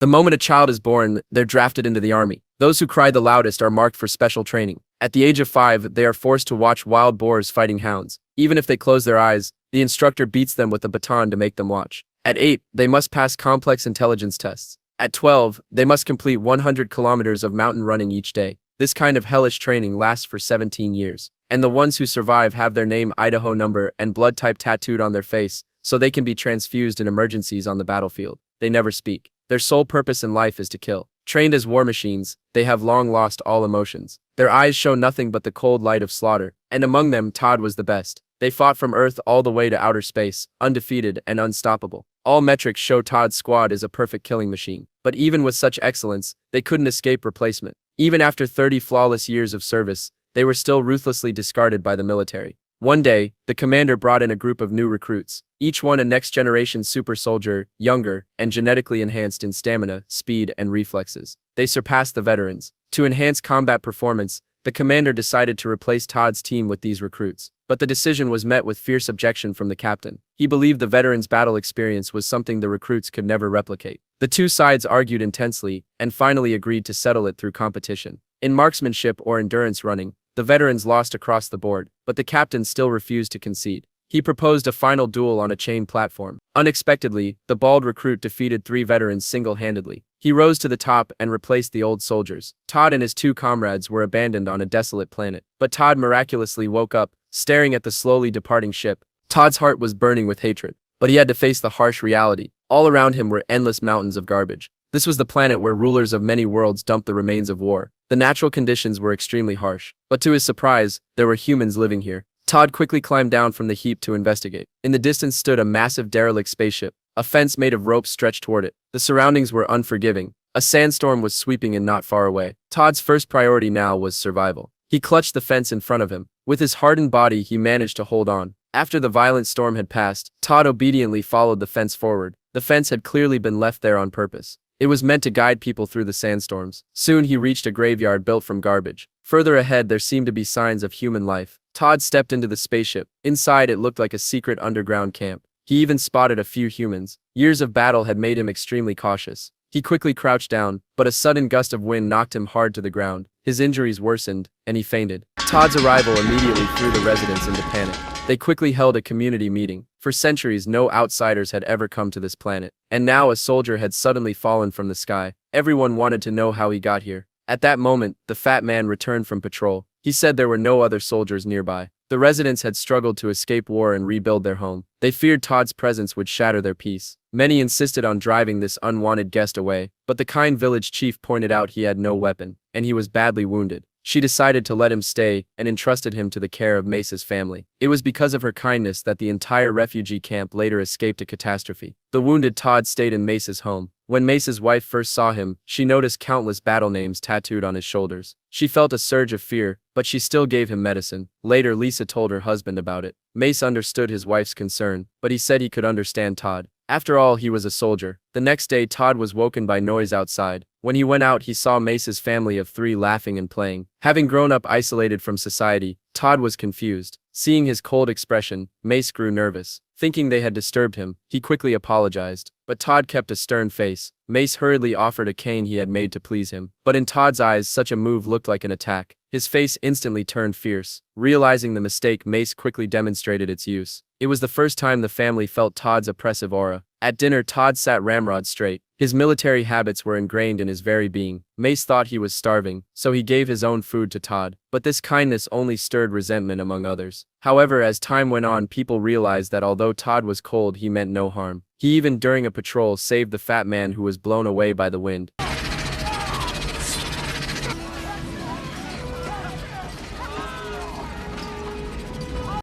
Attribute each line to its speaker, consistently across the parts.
Speaker 1: The moment a child is born, they're drafted into the army. Those who cry the loudest are marked for special training. At the age of 5, they are forced to watch wild boars fighting hounds. Even if they close their eyes, the instructor beats them with a baton to make them watch. At 8, they must pass complex intelligence tests. At 12, they must complete 100 kilometers of mountain running each day. This kind of hellish training lasts for 17 years. And the ones who survive have their name, Idaho number, and blood type tattooed on their face, so they can be transfused in emergencies on the battlefield. They never speak. Their sole purpose in life is to kill. Trained as war machines, they have long lost all emotions. Their eyes show nothing but the cold light of slaughter, and among them, Todd was the best. They fought from Earth all the way to outer space, undefeated and unstoppable. All metrics show Todd's squad is a perfect killing machine. But even with such excellence, they couldn't escape replacement. Even after 30 flawless years of service, they were still ruthlessly discarded by the military. One day, the commander brought in a group of new recruits, each one a next-generation super soldier, younger, and genetically enhanced in stamina, speed, and reflexes. They surpassed the veterans. To enhance combat performance, the commander decided to replace Todd's team with these recruits. But the decision was met with fierce objection from the captain. He believed the veterans' battle experience was something the recruits could never replicate. The two sides argued intensely, and finally agreed to settle it through competition. In marksmanship or endurance running, the veterans lost across the board, but the captain still refused to concede. He proposed a final duel on a chain platform. Unexpectedly, the bald recruit defeated 3 veterans single-handedly. He rose to the top and replaced the old soldiers. Todd and his 2 comrades were abandoned on a desolate planet, but Todd miraculously woke up, staring at the slowly departing ship. Todd's heart was burning with hatred, but he had to face the harsh reality. All around him were endless mountains of garbage. This was the planet where rulers of many worlds dumped the remains of war. The natural conditions were extremely harsh, but to his surprise, there were humans living here. Todd quickly climbed down from the heap to investigate. In the distance stood a massive derelict spaceship. A fence made of ropes stretched toward it. The surroundings were unforgiving. A sandstorm was sweeping in not far away. Todd's first priority now was survival. He clutched the fence in front of him. With his hardened body, he managed to hold on. After the violent storm had passed, Todd obediently followed the fence forward. The fence had clearly been left there on purpose. It was meant to guide people through the sandstorms. Soon he reached a graveyard built from garbage. Further ahead, there seemed to be signs of human life. Todd stepped into the spaceship. Inside, it looked like a secret underground camp. He even spotted a few humans. Years of battle had made him extremely cautious. He quickly crouched down, but a sudden gust of wind knocked him hard to the ground. His injuries worsened, and he fainted. Todd's arrival immediately threw the residents into panic. They quickly held a community meeting. For centuries, no outsiders had ever come to this planet. And now a soldier had suddenly fallen from the sky. Everyone wanted to know how he got here. At that moment, the fat man returned from patrol. He said there were no other soldiers nearby. The residents had struggled to escape war and rebuild their home. They feared Todd's presence would shatter their peace. Many insisted on driving this unwanted guest away, but the kind village chief pointed out he had no weapon, and he was badly wounded. She decided to let him stay and entrusted him to the care of Mesa's family. It was because of her kindness that the entire refugee camp later escaped a catastrophe. The wounded Todd stayed in Mesa's home. When Mesa's wife first saw him, she noticed countless battle names tattooed on his shoulders. She felt a surge of fear, but she still gave him medicine. Later, Lisa told her husband about it. Mace understood his wife's concern, but he said he could understand Todd. After all, he was a soldier. The next day, Todd was woken by noise outside. When he went out, he saw Mace's family of 3 laughing and playing. Having grown up isolated from society, Todd was confused. Seeing his cold expression, Mace grew nervous. Thinking they had disturbed him, he quickly apologized. But Todd kept a stern face. Mace hurriedly offered a cane he had made to please him. But in Todd's eyes, such a move looked like an attack. His face instantly turned fierce. Realizing the mistake, Mace quickly demonstrated its use. It was the first time the family felt Todd's oppressive aura. At dinner, Todd sat ramrod straight. His military habits were ingrained in his very being. Mace thought he was starving, so he gave his own food to Todd. But this kindness only stirred resentment among others. However, as time went on, people realized that although Todd was cold, he meant no harm. He even during a patrol saved the fat man who was blown away by the wind.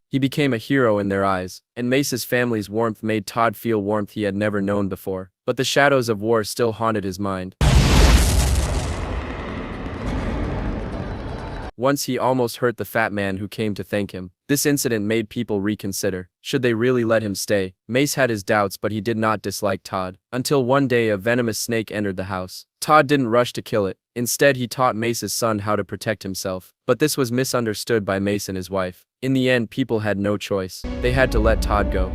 Speaker 1: He became a hero in their eyes, and Mace's family's warmth made Todd feel warmth he had never known before. But the shadows of war still haunted his mind. Once he almost hurt the fat man who came to thank him. This incident made people reconsider. Should they really let him stay? Mace had his doubts, but he did not dislike Todd. Until one day a venomous snake entered the house. Todd didn't rush to kill it. Instead, he taught Mace's son how to protect himself. But this was misunderstood by Mace and his wife. In the end, people had no choice. They had to let Todd go.